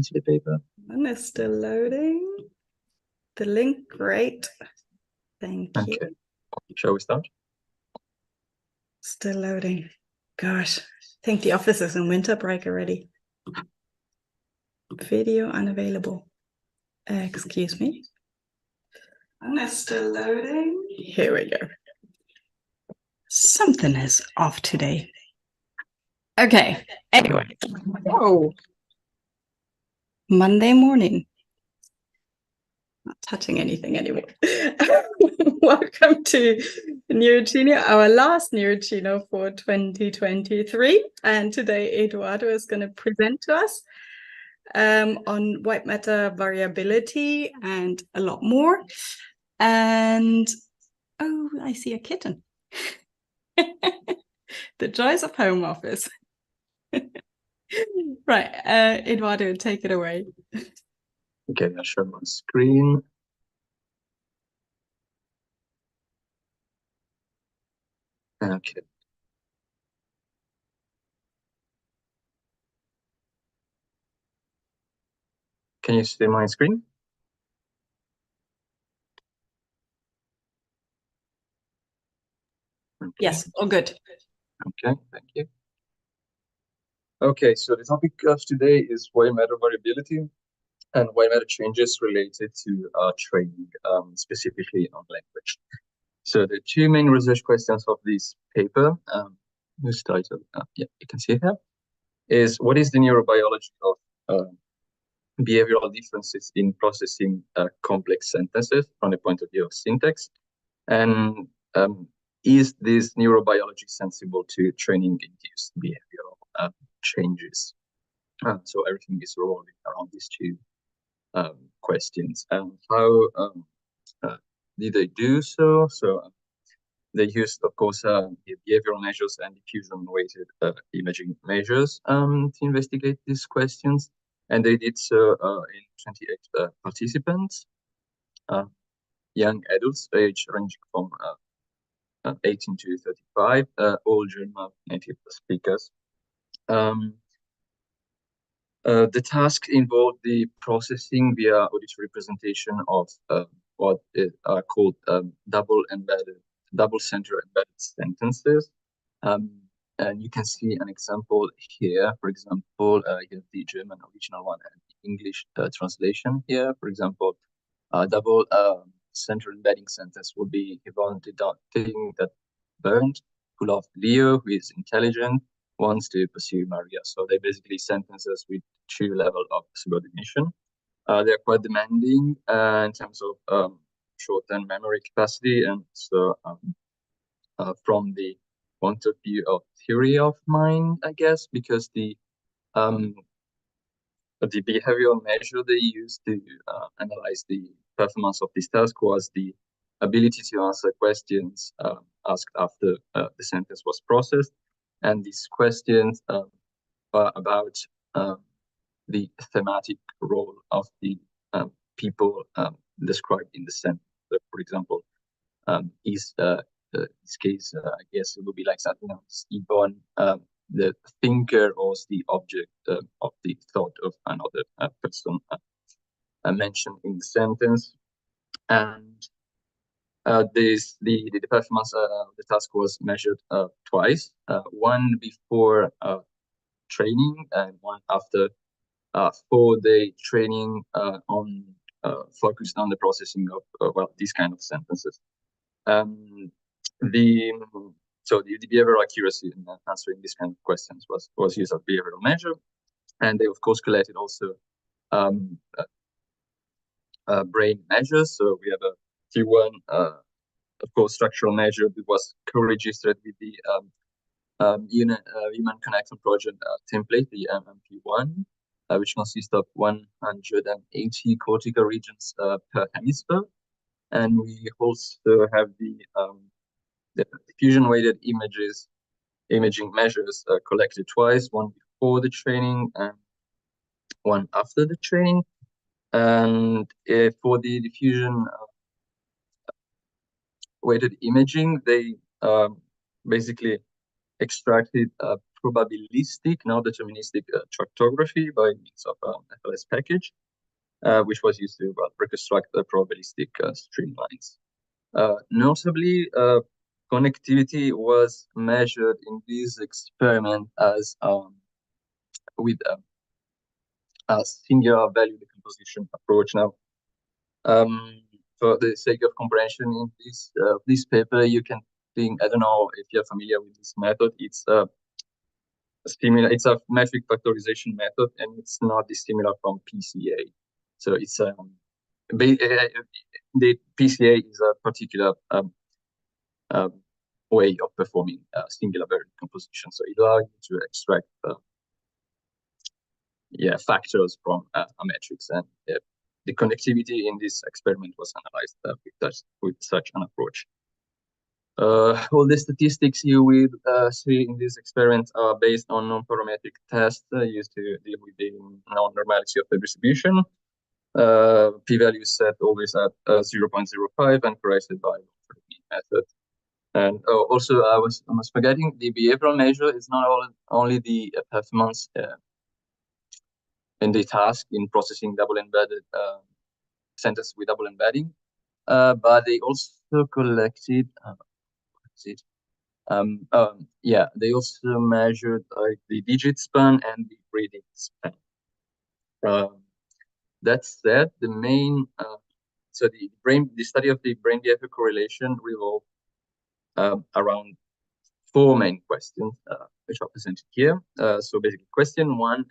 can see the paper. And it's still loading. The link, great. Thank you. Okay. Shall we start? Still loading. Gosh, I think the office is in winter break already. Video unavailable. Excuse me. And it's still loading. Here we go. Something is off today. Okay, anyway. Oh. Monday morning. Not touching anything anymore. Welcome to Neuroccino, our last Neuroccino for 2023. And today Eduardo is going to present to us on white matter variability and a lot more. And, oh, I see a kitten. The joys of home office. Right, Eduardo, take it away. Okay, I'll share my screen. Okay. Can you see my screen? Okay. Yes, all good. Okay, thank you. Okay, so the topic of today is white matter variability and white matter changes related to training, specifically on language. So the two main research questions of this paper, whose title, yeah, you can see here, is what is the neurobiology of behavioral differences in processing complex sentences from the point of view of syntax, and is this neurobiology sensible to training-induced behavioral changes? So everything is revolving around these two questions. And how did they do so? So they used, of course, behavioral measures and diffusion-weighted imaging measures to investigate these questions. And they did so in 28 participants, young adults, age ranging from 18 to 35, all German native speakers. The task involved the processing via auditory representation of what are called double center embedded sentences. And you can see an example here. For example, you have the German original one and the English translation here. For example, double center embedding sentence would be Yvonne did not think that Bernd, who loved Leo, who is intelligent, wants to pursue Maria. So they're basically sentences with two levels of subordination. They're quite demanding in terms of short-term memory capacity, and so from the point of view of theory of mind, I guess, because the behavioral measure they used to analyze the performance of this task was the ability to answer questions asked after the sentence was processed. And these questions are about the thematic role of the people described in the sentence. So, for example, this case, I guess it would be like something else. Yvonne, the thinker, or the object of the thought of another person mentioned in the sentence. And the performance of the task was measured twice, one before training and one after 4-day training on focused on the processing of well, these kind of sentences. So the behavioral accuracy in answering these kind of questions was used as behavioral measure, and they of course collected also brain measures. So we have a T1, of course, structural measure that was co-registered with the Human Connection Project template, the MMP1, which consists of 180 cortical regions per hemisphere. And we also have the diffusion-weighted imaging measures collected twice, one before the training and one after the training. And for the diffusion weighted imaging, they basically extracted probabilistic, now deterministic tractography by means of FLS package, which was used to reconstruct the probabilistic streamlines. Notably, connectivity was measured in this experiment as with a singular value decomposition approach. Now, for the sake of comprehension in this paper, you can think, I don't know if you're familiar with this method. It's it's a metric factorization method, and it's not dissimilar from PCA. So it's the PCA is a particular way of performing singular variable decomposition. So it allows you to extract factors from a matrix, and the connectivity in this experiment was analyzed with such an approach. All the statistics you will see in this experiment are based on non-parametric tests used to deal with the non-normality of the distribution. P-value is set always at 0.05 and corrected by the mean method. And also, I was forgetting, the behavioral measure is not only the performance in the task in processing double embedded sentence with double embedding, but they also collected. They also measured the digit span and the reading span. That said, the main the study of the brain behavior correlation revolved around four main questions, which are presented here. So basically, question one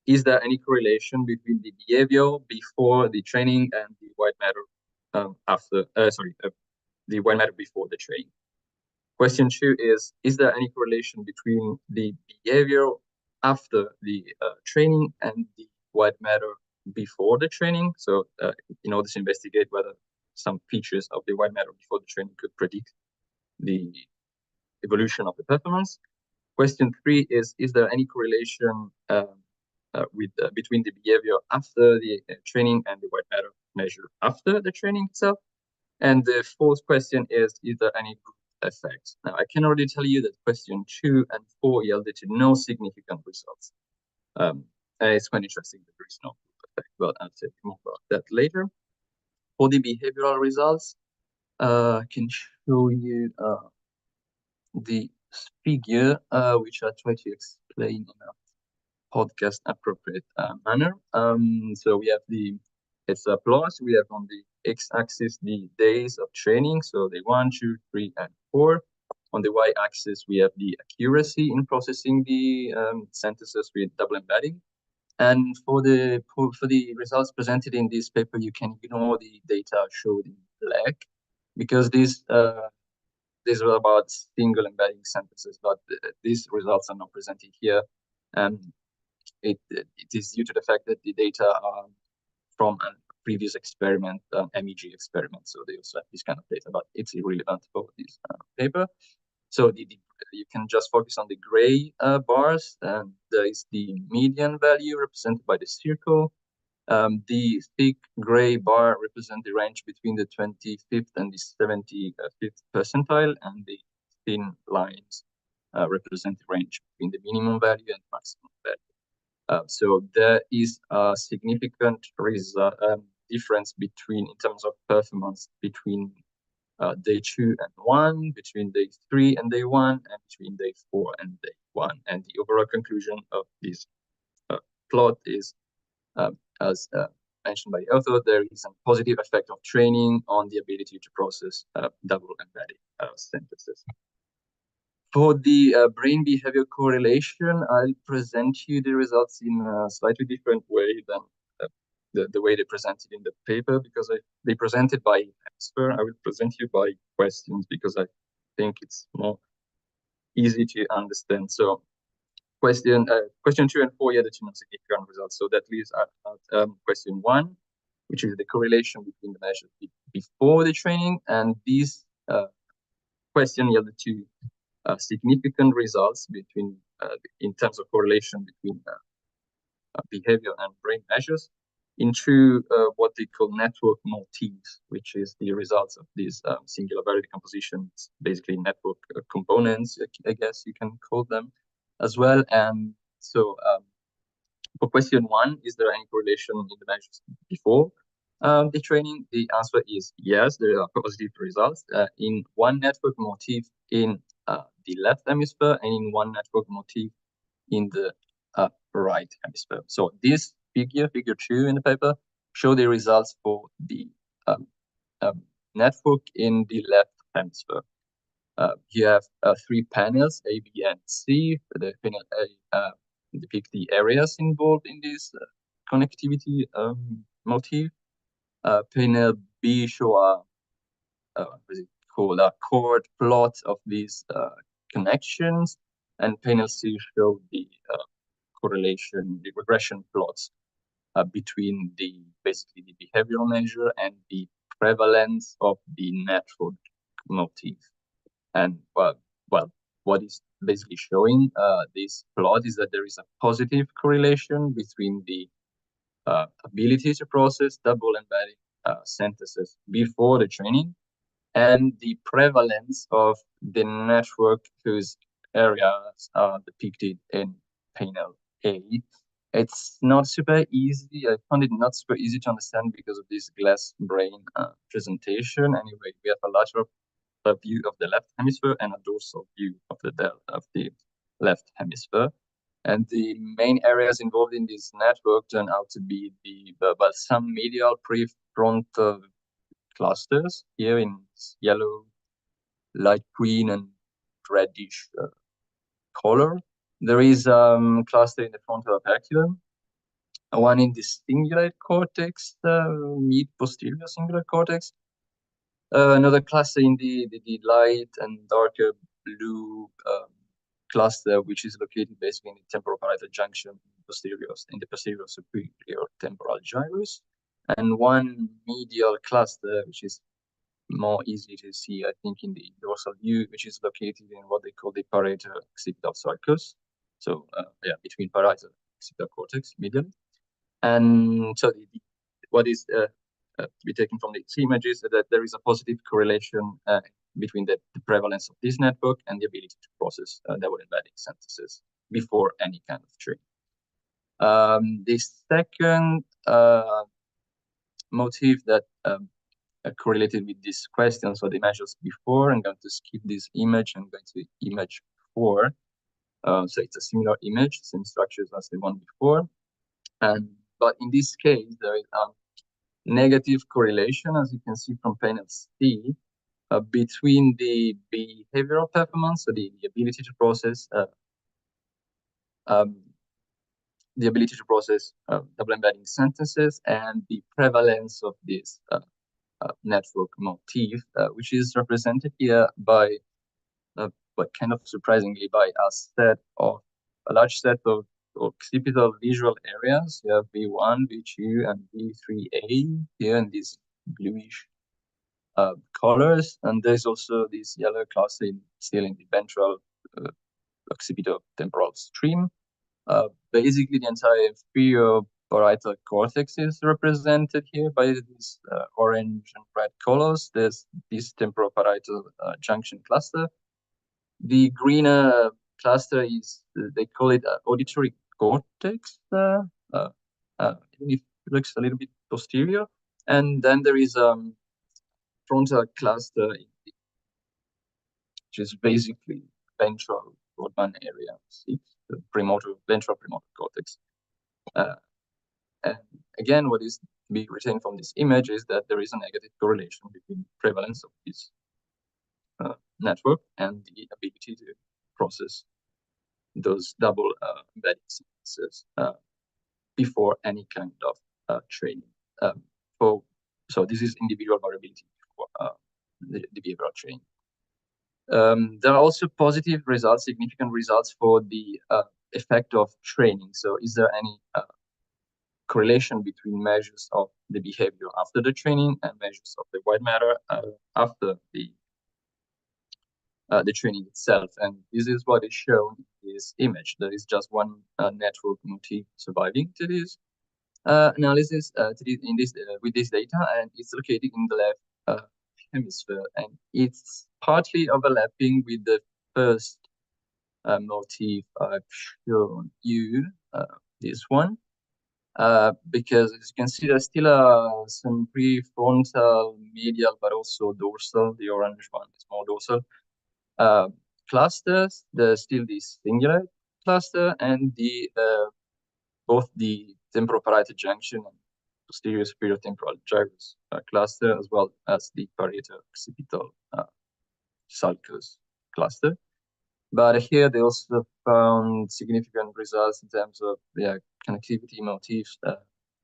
is there any correlation between the behavior before the training and the white matter the white matter before the training? Question two is there any correlation between the behavior after the training and the white matter before the training? So in order to investigate whether some features of the white matter before the training could predict the evolution of the performance. Question three is there any correlation between the behavior after the training and the white matter measure after the training itself? And the fourth question is there any group effect? Now, I can already tell you that question 2 and 4 yielded to no significant results. It's quite interesting that there is no group effect, but I'll say more about that later. For the behavioral results, I can show you the figure, which I try to explain in a podcast appropriate manner. So we have it's a plot. We have on the x-axis the days of training, so the 1, 2, 3, and 4. On the y-axis, we have the accuracy in processing the sentences with double embedding. And for the results presented in this paper, you can ignore the data showed in black, because these were about single embedding sentences, but these results are not presented here. And it is due to the fact that the data are from a previous experiment, MEG experiment. So they also have this kind of data, but it's irrelevant for this paper. So you can just focus on the gray bars, and there is the median value represented by the circle. The thick gray bar represents the range between the 25th and the 75th percentile, and the thin lines represent the range between the minimum value and maximum value. So there is a significant difference in terms of performance between day 2 and 1, between day 3 and day 1, and between day 4 and day 1. And the overall conclusion of this plot is, as mentioned by the author, there is a positive effect of training on the ability to process double embedding sentences. For the brain behavior correlation, I'll present you the results in a slightly different way than the way they presented in the paper, because they presented by hemisphere. I will present you by questions because I think it's more easy to understand. So question 2 and 4 yielded to non-significant results. So that leaves out question 1, which is the correlation between the measures before the training, and this question yielded to significant results in terms of correlation between behavior and brain measures. into what they call network motifs, which is the results of these singular value decompositions, basically network components, I guess you can call them as well. And so for question 1, is there any correlation in the measures before the training? The answer is yes, there are positive results in one network motif in the left hemisphere and in one network motif in the right hemisphere. So this figure 2 in the paper, show the results for the network in the left hemisphere. You have 3 panels, A, B, and C. The panel A depict the areas involved in this connectivity motif. Panel B show what is it called, a chord plot of these connections, and panel C show the correlation, the regression plots between basically the behavioral measure and the prevalence of the network motif. And well, what is basically showing this plot is that there is a positive correlation between the ability to process double embedding sentences before the training and the prevalence of the network whose areas are depicted in panel A. It's not super easy. I found it not super easy to understand because of this glass brain presentation. Anyway, we have a lateral view of the left hemisphere and a dorsal view of the left hemisphere. And the main areas involved in this network turn out to be but some medial prefrontal clusters here in yellow, light green, and reddish color. There is cluster in the frontal operculum, one in the cingulate cortex, mid-posterior cingulate cortex, another cluster in the light and darker blue cluster, which is located basically in the temporoparietal junction in the posterior superior temporal gyrus, and one medial cluster, which is more easy to see, I think, in the dorsal view, which is located in what they call the parietal occipital sulcus. So between parietal and occipital cortex medially. And so what is to be taken from these images is that there is a positive correlation between the prevalence of this network and the ability to process double embedding sentences before any kind of training. The second motif that correlated with this question, so the measures before, I'm going to skip this image. I'm going to image 4. So it's a similar image, same structures as the one before. But in this case, there is a negative correlation, as you can see from panel C, between the behavioral performance, so the ability to process double embedding sentences, and the prevalence of this network motif, which is represented here by, but kind of surprisingly, by a large set of occipital visual areas. You have V1, V2, and V3A here in these bluish colors, and there's also this yellow cluster still in the ventral occipital temporal stream. Basically, the entire inferior parietal cortex is represented here by these orange and red colors. There's this temporoparietal junction cluster. The greener cluster is, they call it auditory cortex, even if it looks a little bit posterior. And then there is frontal cluster, which is basically ventral broadband area 6, the ventral premotor cortex. And again, what is to be retained from this image is that there is a negative correlation between prevalence of this network and the ability to process those double embedding sequences before any kind of training. So this is individual variability for the behavioral training. There are also positive results, significant results for the effect of training. So is there any correlation between measures of the behavior after the training and measures of the white matter after the training itself? And this is what is shown in this image. There is just one network motif surviving to this. analysis in this with this data, and it's located in the left hemisphere, and it's partly overlapping with the first motif I've shown you, this one, because as you can see, there's still some prefrontal, medial, but also dorsal. The orange one is more dorsal clusters. There's still this singular cluster and the both the temporoparietal junction and posterior superior temporal gyrus cluster, as well as the parietal occipital sulcus cluster. But here they also found significant results in terms of connectivity motifs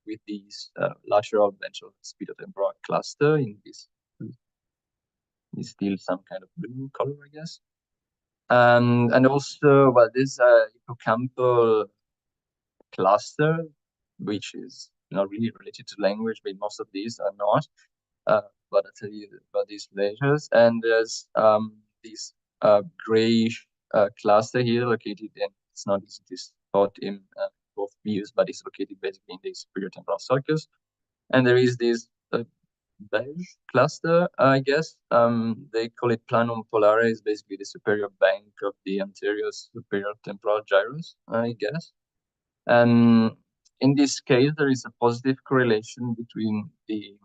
with these lateral ventral occipital-temporal cluster in this is still some kind of blue color, I guess. And also, well, this hippocampal cluster, which is not really related to language, but most of these are not. But I'll tell you about these later. And there's this grayish cluster here located, and it's not easy to spot in both views, but it's located basically in the superior temporal sulcus. And there is this beige cluster, I guess. They call it planum polare, is basically the superior bank of the anterior superior temporal gyrus, I guess. And in this case, there is a positive correlation between the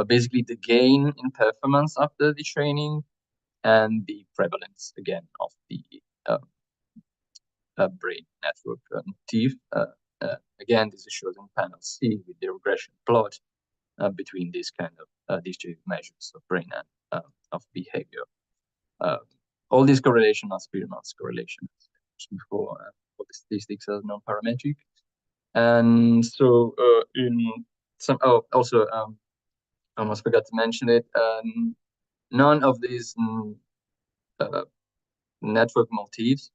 basically the gain in performance after the training and the prevalence again of the brain network motif. Again, this is shown in panel C with the regression plot between these kind of these two measures of brain and of behavior. All these correlation are Spearman's correlation, as I mentioned before. For the statistics are non-parametric, and so in some also I almost forgot to mention it. None of these network motifs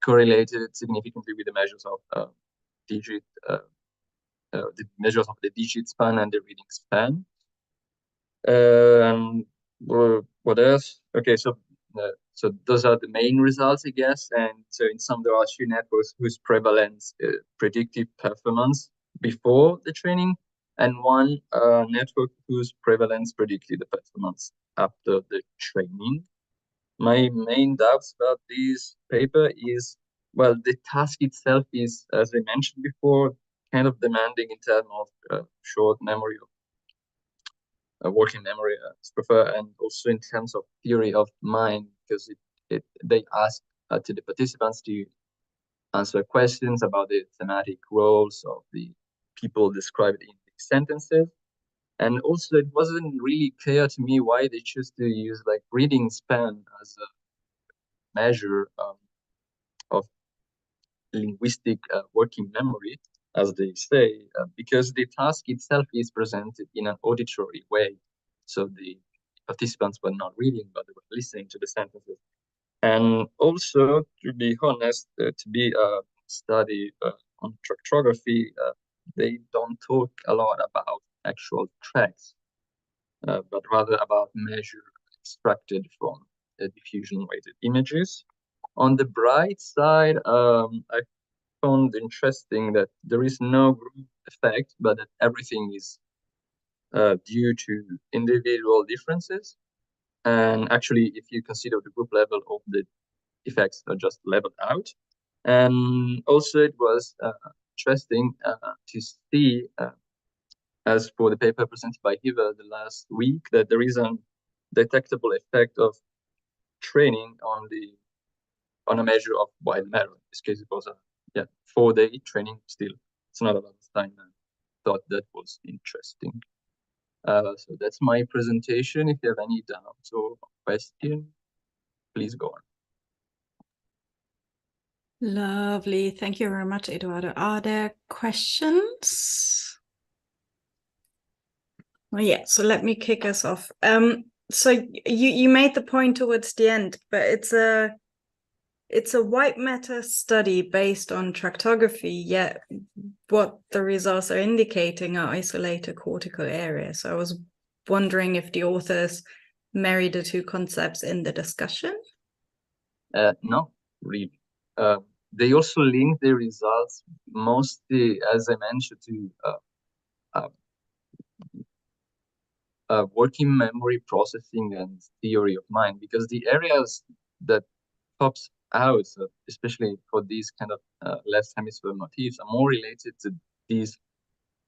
correlated significantly with the measures of digit, the measures of the digit span and the reading span. And what else? Okay, so those are the main results, I guess. And so in some, there are two networks whose prevalence predicted performance before the training, and one network whose prevalence predicted the performance after the training. My main doubts about this paper is, well, the task itself is, as I mentioned before, kind of demanding in terms of short memory, working memory, as prefer, and also in terms of theory of mind, because they ask to the participants to answer questions about the thematic roles of the people described in the sentences. And also, it wasn't really clear to me why they choose to use like reading span as a measure of linguistic working memory, as they say, because the task itself is presented in an auditory way. So the participants were not reading, but they were listening to the sentences. And also, to be honest, to be a study on tractography, they don't talk a lot about actual tracks, but rather about measure extracted from diffusion-weighted images. On the bright side, I found interesting that there is no group effect, but that everything is due to individual differences. And actually, if you consider the group level of the effects are just leveled out. And also it was interesting to see, as for the paper presented by Hiva the last week, that there is a detectable effect of training on a measure of wide matter. In this case, it was a 4-day training. Still, it's not a lot of time. I thought that was interesting. So that's my presentation. If you have any doubts or questions, please go on. Lovely. Thank you very much, Eduardo. Are there questions? Well, yeah, so let me kick us off. So you made the point towards the end, but it's a white matter study based on tractography, yet what the results are indicating are isolated cortical areas. So I was wondering if the authors marry the two concepts in the discussion? No, really. they also link the results mostly, as I mentioned, to working memory processing and theory of mind, because the areas that pops out, especially for these kind of left hemisphere motifs, are more related to these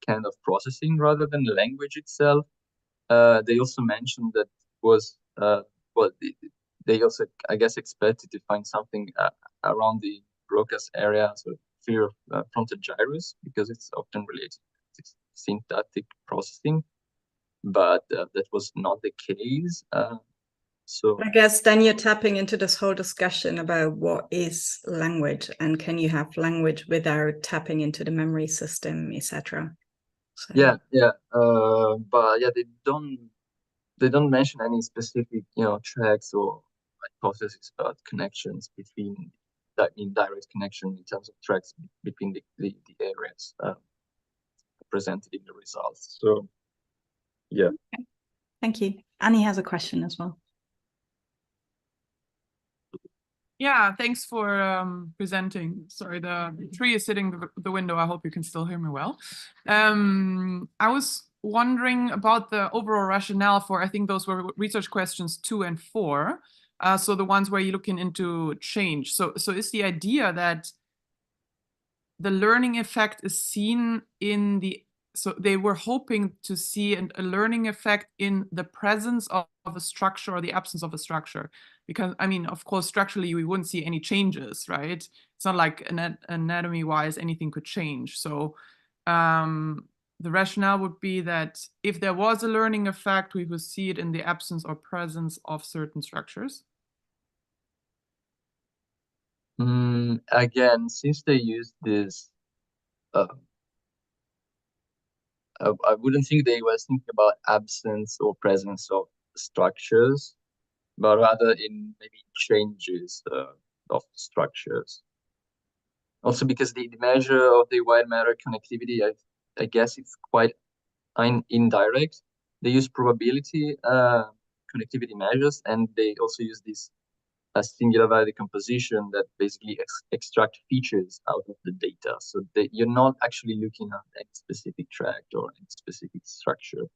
kind of processing rather than language itself. They also mentioned that was well, they also, I guess, expected to find something around the Broca's area, so fear of frontal gyrus, because it's often related to syntactic processing, but that was not the case. So I guess then you're tapping into this whole discussion about what is language, and can you have language without tapping into the memory system, etc. So. yeah, but yeah, they don't mention any specific, tracks or hypotheses about connections between that indirect connection in terms of tracks between the areas presented in the results. So yeah. Okay. Thank you. Annie has a question as well. Yeah, thanks for presenting. Sorry, the tree is sitting the window. I hope you can still hear me well. I was wondering about the overall rationale for, I think those were research questions 2 and 4. So the ones where you're looking into change. So is the idea that the learning effect is seen in the, so they were hoping to see a learning effect in the presence of a structure or the absence of a structure? Because, I mean, of course, structurally, we wouldn't see any changes, right? It's not like anatomy-wise, anything could change. So the rationale would be that if there was a learning effect, we would see it in the absence or presence of certain structures. Again, since they use this, I wouldn't think they were thinking about absence or presence of structures, but rather in maybe changes of structures. Also, because the measure of the white matter connectivity, I guess it's quite indirect. They use probability connectivity measures, and they also use this singular value decomposition that basically extract features out of the data. So you're not actually looking at any specific tract or any specific structure.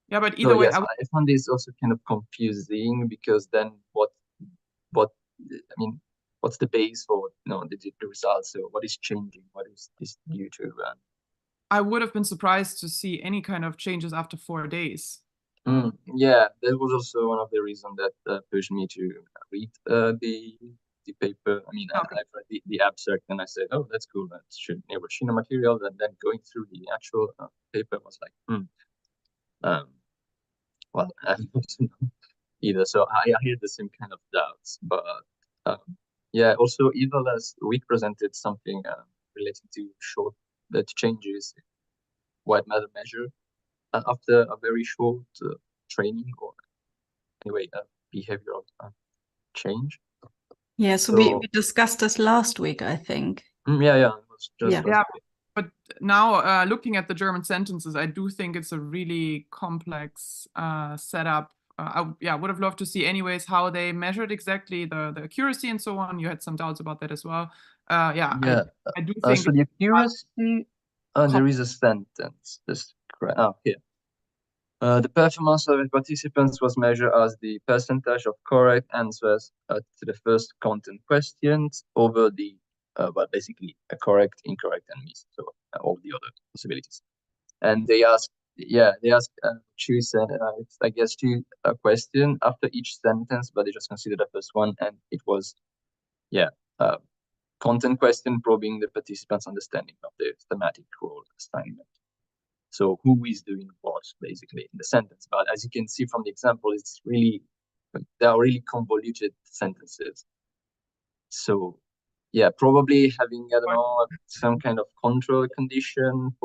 Yeah, but either way, yes, I found this also kind of confusing, because then what I mean, what's the base for the results? So what is changing? What is this due to? I would have been surprised to see any kind of changes after 4 days. Yeah, that was also one of the reasons that pushed me to read the paper. I mean, Okay. I read the abstract and I said, oh, that's cool. That's Neuroccino material. And then going through the actual paper was like, well, I don't know either. So I had the same kind of doubts. But yeah, also Eva last week presented something related to short changes in white matter measure after a very short training, or anyway, behavioral change. Yeah, so we discussed this last week, I think. Yeah, it was just yeah. But now looking at the German sentences, I do think it's a really complex setup. I would have loved to see anyways how they measured exactly the accuracy and so on. You had some doubts about that as well. I do think so the accuracy, there is a sentence. Here. The performance of the participants was measured as the percentage of correct answers to the first content questions over the, basically a correct, incorrect, and miss, so all the other possibilities. And they asked, two, I guess, two questions after each sentence, but they just considered the first one, and it was, content question probing the participants' understanding of the thematic role assignment. So who is doing what, basically, in the sentence. But as you can see from the example, they are really convoluted sentences. So yeah, probably having, I don't know, some kind of control condition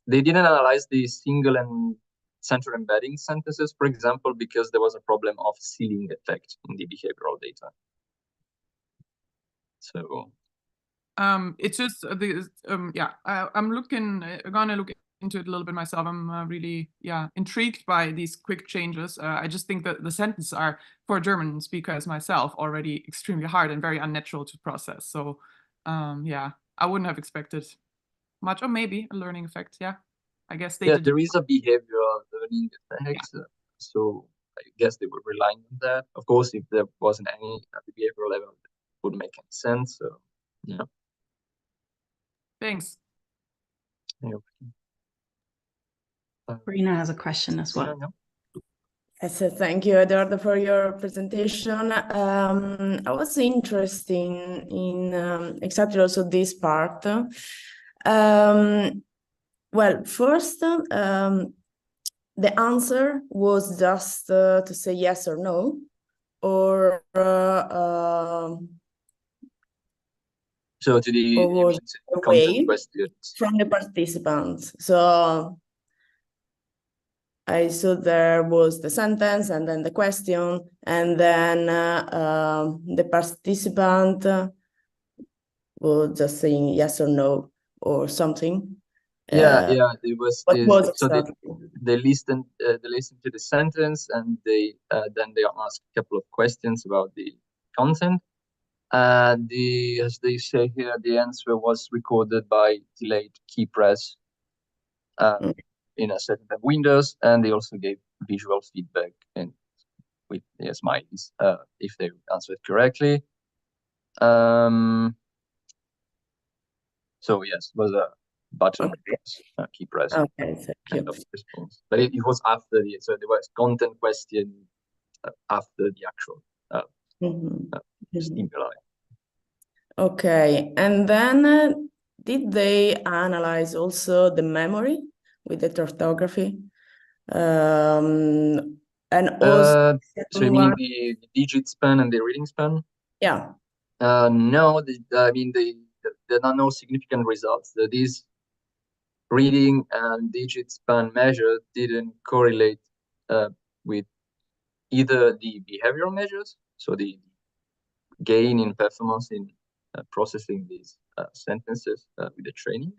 they didn't analyze the single and central embedding sentences, for example, because there was a problem of ceiling effect in the behavioral data. So it's just I'm gonna look into it a little bit myself. I'm really intrigued by these quick changes. I just think that the sentences are, for a German speaker as myself, already extremely hard and very unnatural to process. So Yeah, I wouldn't have expected much, or maybe a learning effect. Yeah, I guess they Yeah, did. there is a behavioral learning effect. So I guess they were relying on that. Of course, if there wasn't any at the behavioral level, it wouldn't make any sense. So yeah. Thanks. Rina has a question as well. Yeah. Yes, thank you, Eduardo, for your presentation. I was interested in exactly also this part. Well, first, the answer was just to say yes or no, or So to the or was content questions from the participants. So I saw there was the sentence and then the question, and then the participant was just saying yes or no or something. Yeah, it was What this. was So exactly? they listen to the sentence, and they then they ask a couple of questions about the content. And as they say here, the answer was recorded by delayed key press in a certain type of windows, and they also gave visual feedback and with smileys if they answered correctly. So yes, it was a button key press kind of response, but it was after so there was content question after the actual stimuli. Okay, and then did they analyze also the memory with the tractography? And also, so you mean the digit span and the reading span? Yeah. No, I mean there are no significant results. These reading and digit span measures didn't correlate with either the behavioral measures, so the gain in performance in processing these sentences with the training,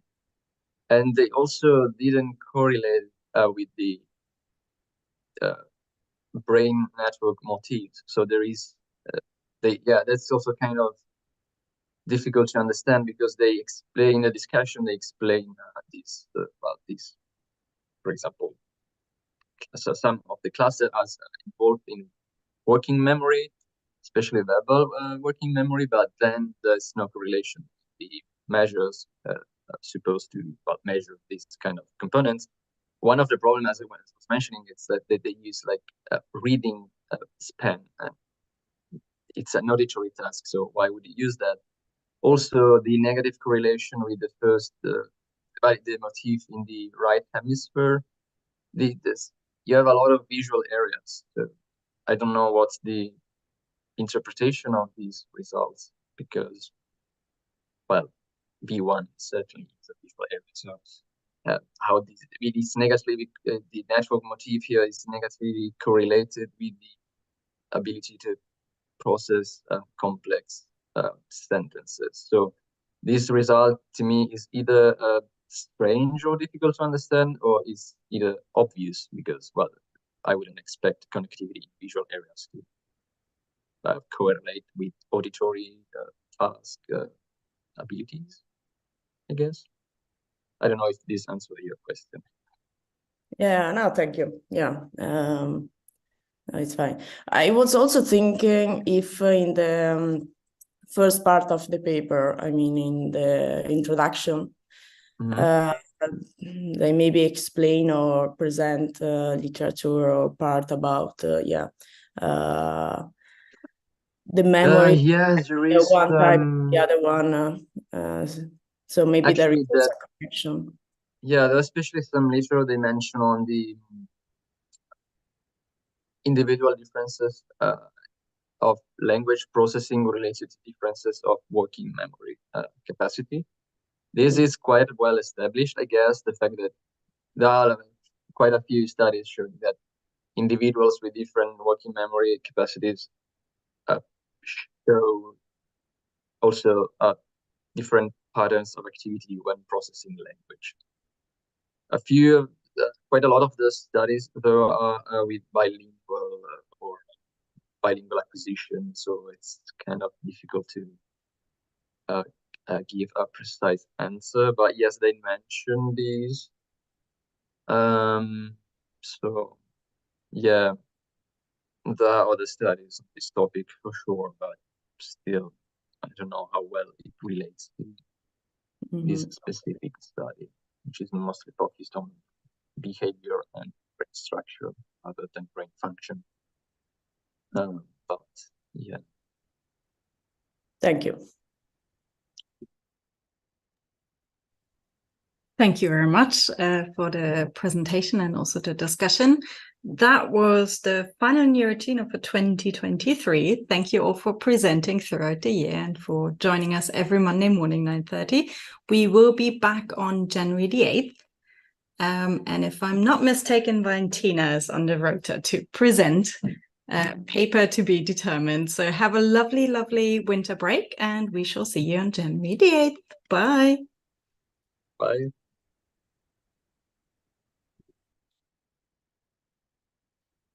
and they also didn't correlate with the brain network motifs. So there is that's also kind of difficult to understand because they explain in the discussion, they explain this about this, for example. So some of the classes are involved in working memory, especially verbal working memory, but then there's no correlation. The measures are supposed to measure these kind of components. One of the problems, as I was mentioning, is that they use like reading span, and it's an auditory task. So why would you use that? Also, the negative correlation with the first by the motif in the right hemisphere. You have a lot of visual areas. So I don't know what's the interpretation of these results because, well, V1 certainly is a visual area. So how it is negatively, the network motif here is negatively correlated with the ability to process complex sentences. So this result to me is either strange or difficult to understand, or is either obvious because, well, I wouldn't expect connectivity in visual areas to correlate with auditory task abilities, I guess. I don't know if this answers your question. Yeah, no, thank you. Yeah, it's fine. I was also thinking if in the first part of the paper, I mean, in the introduction, they maybe explain or present literature or part about, the memory. Yes, there is one type, the other one. So maybe actually there is a connection. Yeah, there's especially some literature they mention on the individual differences of language processing related to differences of working memory capacity. This is quite well established, I guess, the fact that there are quite a few studies showing that individuals with different working memory capacities show also different patterns of activity when processing language. Quite a lot of the studies, though, are with bilingual or bilingual acquisition, so it's kind of difficult to give a precise answer, but yes, they mention these. So yeah, there are other studies on this topic for sure, but still, I don't know how well it relates to this specific study, which is mostly focused on behavior and brain structure rather than brain function. But yeah. Thank you. Thank you very much for the presentation and also the discussion. That was the final Neuroccino for 2023. Thank you all for presenting throughout the year and for joining us every Monday morning, 9:30. We will be back on January the 8th. And if I'm not mistaken, Valentina is on the rota to present paper to be determined. So have a lovely, lovely winter break, and we shall see you on January the 8th. Bye. Bye.